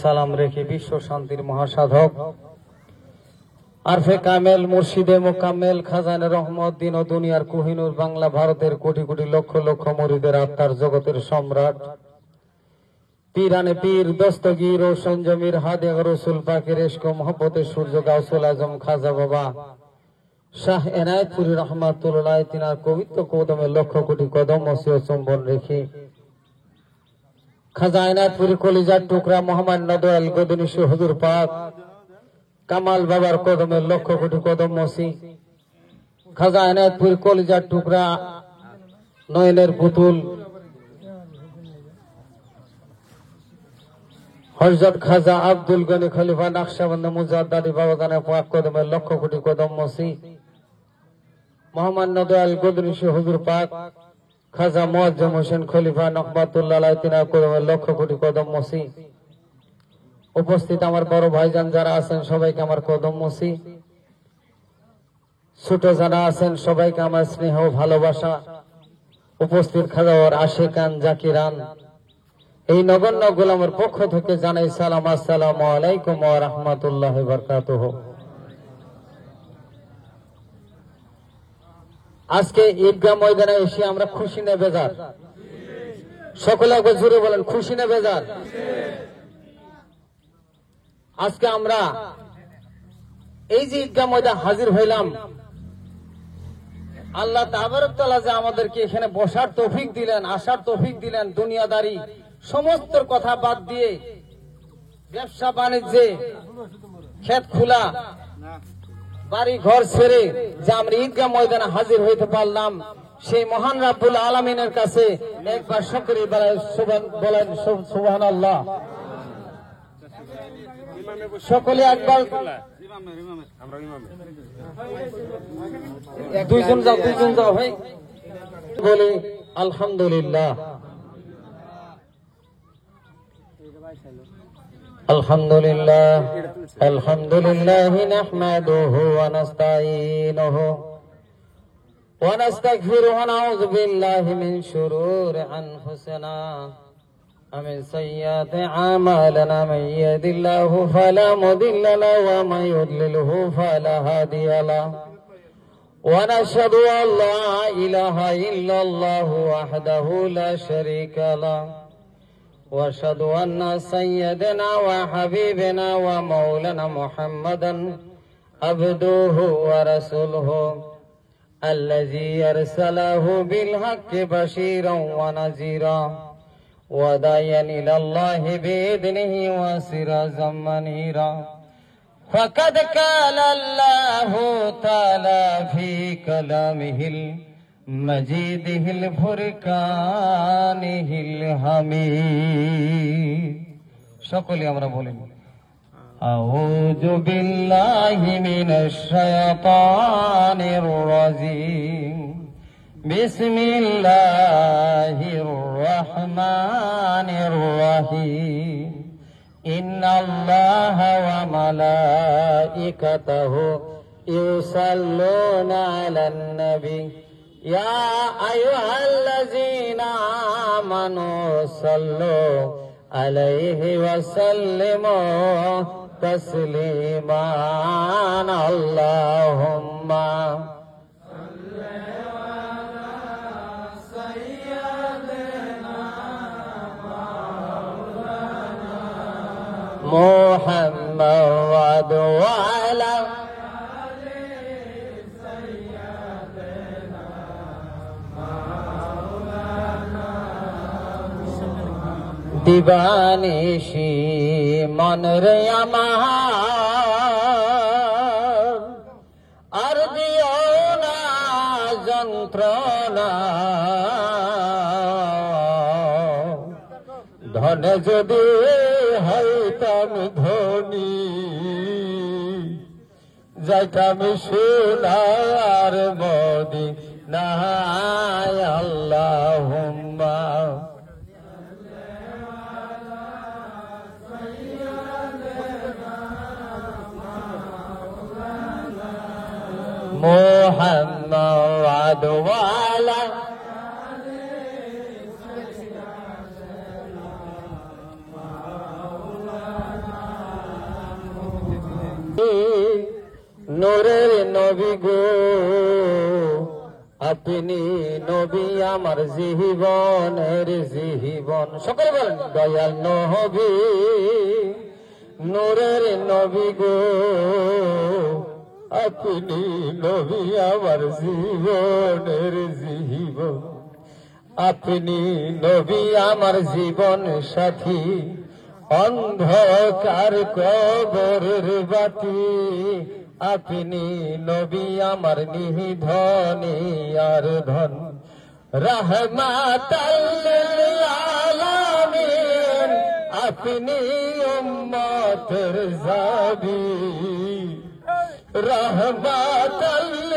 সালাম রেখে বিশ্ব শান্তির মহাসাধক আরফে কামেল মুর্শিদে মোকাম্মেল খাজানে রহমত দিন ও দুনিয়ার কোহিনুর বাংলা ভারতের কোটি কোটি লক্ষ লক্ষ মুরিদের আত্মার জগতের সম্রাট পীরানে পীর দস্তগীর ও সঞ্জমির হাদে রসুল পাকের ইশক মোহব্বতের সূর্য গাউসুল আজম খাজা বাবা শাহ এনায়েতপুরী রহমাতুল্লাহ তিনার পবিত্র কদমে লক্ষ কোটি কদম মসিও চুম্বন রেখে খাজা এনায়েতপুরী কলিজার টুকরা মহামান্য দয়াল গদিনিশি হুজুর পাক কামাল বাবার কদমে লক্ষ কোটি কদম মসি খাজা এনায়েতপুরী কলিজার টুকরা নয়নের পুতুল হযরত খাজা আব্দুল গনি খলিফা নকশবন্দ মুজাদ্দাদি বাবাগানের পাক কদমে লক্ষ কোটি কদম মসি মহামান্য দয়াল গদিনিশি হুজুর পাক খাজা মুআজ্জম হোসেন খলিফা রহমাতুল্লাহ আলাইহি তিনার কদমে লক্ষ কোটি কদম মসি উপস্থিত আমার বড় ভাইজান যারা আছেন সবাইকে আমার কদম মসি ছোট যারা আছেন সবাইকে আমার স্নেহ ও ভালোবাসা উপস্থিত খাজাওয়ার আশিকান জাকিরান এই নগণ্য গোলামের পক্ষ থেকে জানাই সালাম আসসালামু আলাইকুম ওয়া রাহমাতুল্লাহি ওয়া বারাকাতুহু। আজকে ঈদগাহ ময়দানে এসে আমরা খুশি না বেজার? সকলে একবার জোরে বলেন, খুশি না বেজার? আজকে আমরা এই যে ঈদগাহ ময়দানে হাজির হইলাম, আল্লাহ তাবারক তাআলা যে আমাদেরকে এখানে বসার তৌফিক দিলেন, আসার তৌফিক দিলেন, দুনিয়াদারি সমস্ত কথা বাদ দিয়ে ব্যবসা বাণিজ্যে ক্ষেত খোলা বাড়ি ঘর ছেড়ে যে আমরা ঈদগাহ ময়দানে হাজির হইতে পারলাম, সেই মহান রাব্বুল আলামিনের কাছে একবার শুকরিয়া বলেন সুবহানাল্লাহ। সকলে একবার দুইজন যাও ভাই বলি আলহামদুলিল্লাহ। আলহামদুলিল্লাহ আলহামদুলিল্লাহ নাহমাদুহু ওয়া নাস্তাঈনুহু ওয়া নাস্তাগফিরুহু ওয়া নাউযু বিল্লাহি মিন শুরুরি আনফুসিনা ওয়া মিন সাইয়্যাতি আমালিনা মান ইয়াহদিল্লাহু ফালা মুদিল্লা লাহু ওয়া মান ইউদ্লিলহু ফালা হাদিয়া লাহু ওয়া নাশহাদু আন লা ইলাহা ইল্লাল্লাহু ওয়াহদাহু লা শারীকা লাহু واشهد ان سيدنا وحبيبنا ومولانا محمدا عبده ورسوله الذي ارسله بالحق بشيرا ونذيرا وداعيا الى الله باذنه وسراجا منيرا فقد قال الله تعالى في كلامه مجيده الفرقانه الحميد সকলে আমরা বলেন আউযু বিল্লাহি মিনাশ শাইতানির রাজিম বিসমিল্লাহির রহমানির রহিম ইন্নাল্লাহা ওয়া মালাইকাতাহু ইউসাল্লুনা আলান নবী يا أيها الذين آمنوا صلوا عليه وسلموا تسليما اللهم صل على سيدنا مولانا محمد وعلى দিবানিশি মন রে আমার আর দিও না যন্ত্রণা ধনে যদি হইতাম ধনী যাইতাম সোনার মদিনায় আল্লাহুম্মা محمد وعلى নূরের নবী গো আপনি নবী আমার জীবনের জীবন। সকলে বলেন দয়াল নবী নূরের নবী গো আপনি নবী আমার জীবনের জীবন। আপনি নবী আমার জীবন সাথী অন্ধকার কবরের বাতি। আপনি নবী আমার নিধনে আর ধন রাহমাতাল লিল আলামিন। আপনি উম্মতের যাবি রাহমাতাল লিল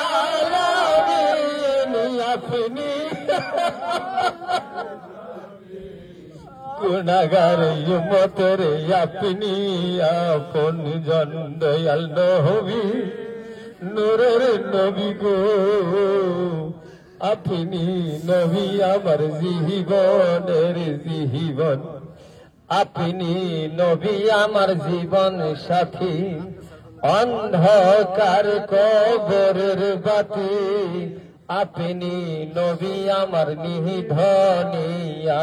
আলামিন। আপনি গুনাহগার উম্মতের আপনি আপন জন দয়াল নবী নূরের নবী গো আপনি নবী আমার জীবনের জীবন। আপনি নবী আমার জীবন সাথী অন্ধকার কবরের বাতি। আপনি নবী আমার নিধনে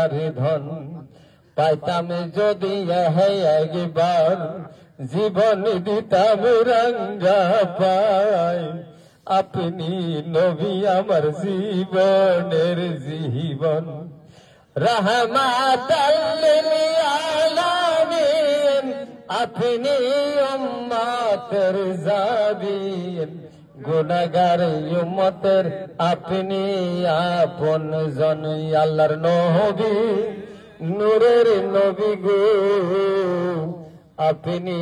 আর ধন। পাইতাম যদি একবার জীবন দিতাম রঙ্গা পায়। আপনি নবী আমার জীবনের জীবন রাহমাতাল লিল আলামিন। আপনি উম্মতের যাবিন গুনাহগার উম্মতের আপনি আপন জন। আল্লাহর নবী নূরের নবী গো আপনি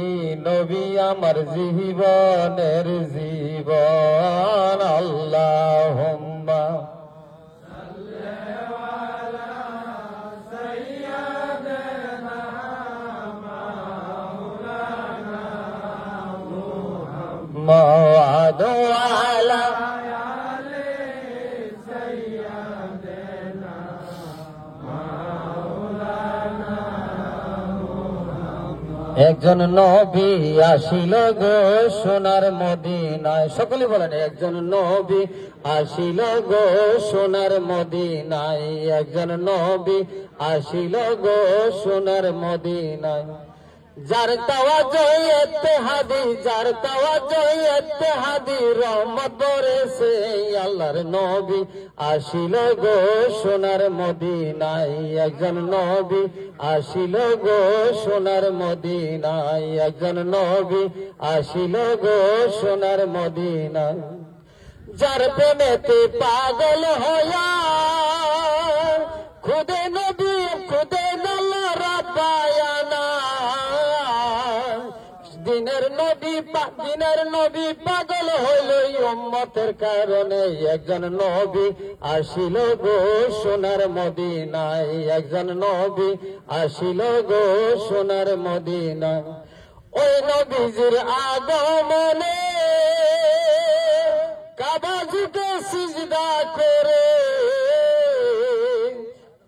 নবী আমার জীবনের জীবন। আল্লাহুম্মা মাওলানা আলা একজন নবী আসিল গো সোনার মদিনায়। সকলে বলেন একজন নবী আসিল গো সোনার মদিনায়। একজন নবী আসিল গো সোনার মদিনায়। যার তাওয়াজ্জু ইত্তেহাদি যার তাওয়াজ্জু ইত্তেহাদি রহমত বরেছে। আল্লাহর নবী আসিল গো সোনার মদিনায়। একজন নবী আসিল গো সোনার মদিনায়। একজন নবী আসিল গো সোনার মদিনায়। যার প্রেমেতে পাগল হইয়া খুদে নবী খুদে আল্লাহ পায়ানা। দিনের নবী পাগল হইল উম্মতের কারণে। একজন নবী আসিল গো সোনার মদিনায়। একজন নবী আসিল গো সোনার মদিনায়। ওই নবীজির আগমনে কাবা ঝুঁকে সিজদা করে।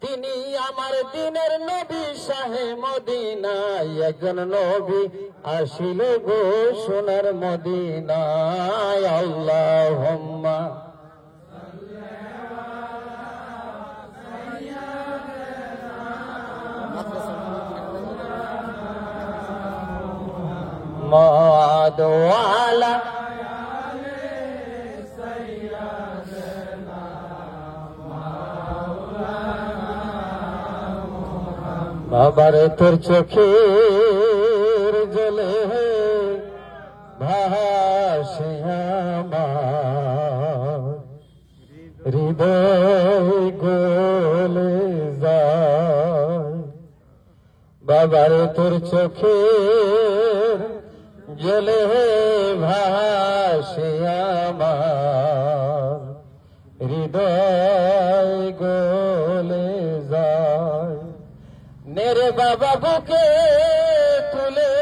তিনি আমার দিনের নবী শাহে মদিনায়। একজন নবী আসিল গো সোনার মদিনায়। আল্লাহুম্মা মাওলানা বাবার তোর চোখের জলে ভাসে আমার হৃদয় গলে যায়। বাবার তোর চোখের জলে ভাসে আমার হৃদয় গলে যায়। নেরে বাবা বুকে তুলে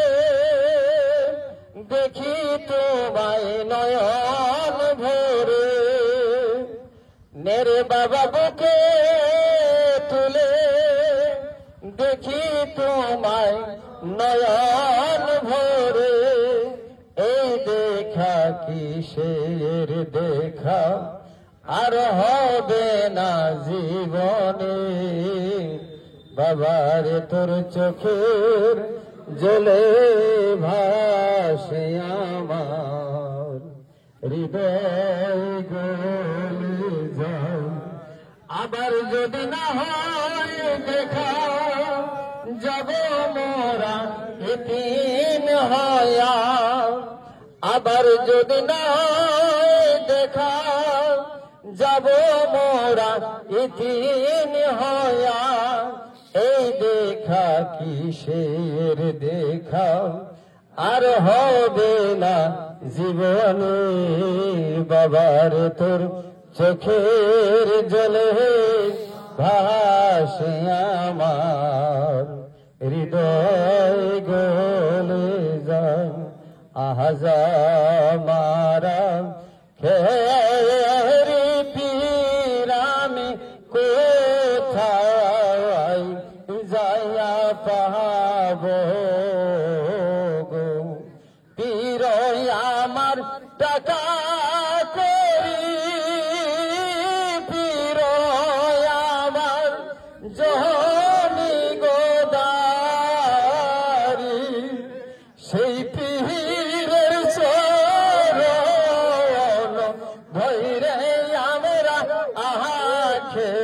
দেখি তোমায় নয়ন ভরে। নেরে বাবা বুকে তুলে দেখি তোমায় নয়ন ভরে। দেখা আর হবে না জীবনে। বাবার তোর চোখের জলে ভাসে আমার হৃদয় গলে যায়। আবার যদি না হয় দেখা যাব মোরা এতিম হয়া। আবার যদি না হয় দেখা যাব মোরা এতিম হয়া। এই দেখা কিসের দেখা আর হবে না জীবনে। বাবার তোর চোখের জলে ভাসে আমার হৃদয় গলে যায়। আহাজা মারা খেরি পীরামি কোথায় যাইয়া পাব গো। পীর আমার টাকা করি, পীর আমার জনি গোদারি। সেই পীরের চরণ ধৈরে আমরা আখে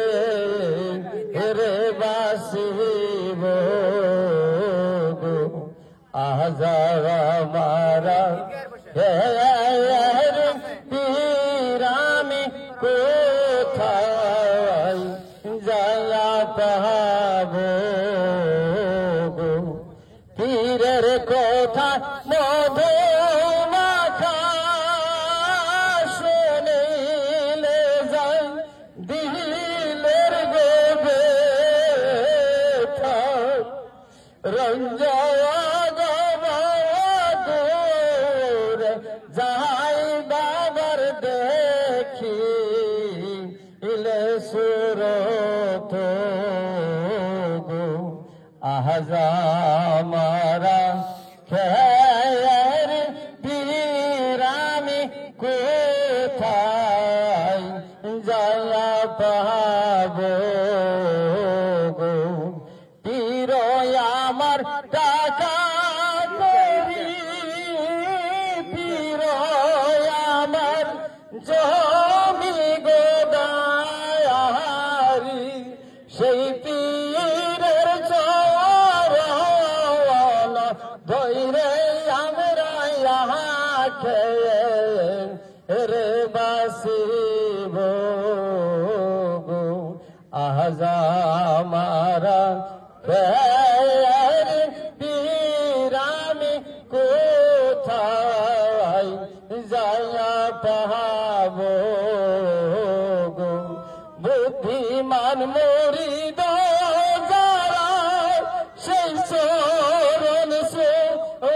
রে বাসিব গো। আজারা মারা পীরামি কোথায় যায়া পাব গো। পীরের কথা মধু মাখা শুনিলে যায় দিলের গোবে রঞ্জয়া গবাদুর যাই বাবার দেখি ইলে সুরত গো। আহাজা মারা খের পীরামি কোথায় যায়া পাব গো। পীর আমার টাকা করি, পীর আমার জমি গোদারি। সেই পীরের চরণ ধৈরে আমরা খেয়ে রে বাসিব গো। আহাজা মারা খের পীরামি কোথায় যায়া পাব গো। বুদ্ধিমান মুরিদ যারা সেই চরণ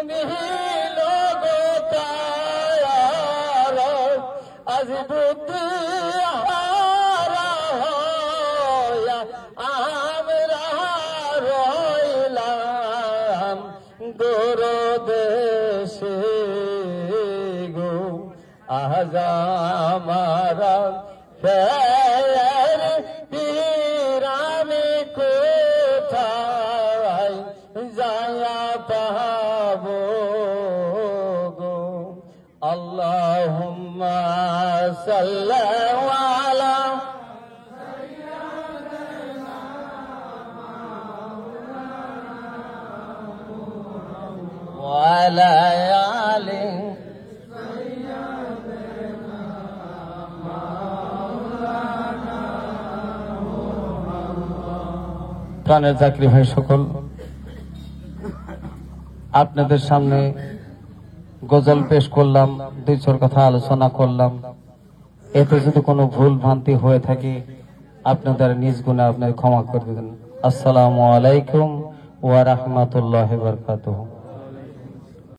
নিহিল গোতায়ার। আজ বুদ্ধি হারা হয়া আমরা রইলাম দূর দেশে গো। আহাজা মারা খের পীরামি কোথায় যায়া পাব গো। আল্লাহুম্মা সাল্লি আলা ওয়া আলা আলি প্রাণের চাকরি ভাই সকল, আপনাদের সামনে গজল পেশ করলাম, দুই চার কথা আলোচনা করলাম। এতে যদি কোনো ভুল ভ্রান্তি হয়ে থাকে আপনাদের নিজ গুণে আপনার ক্ষমা করে দেবেন। আসসালামু আলাইকুম ওয়া রাহমাতুল্লাহি ওয়া বারাকাতুহু।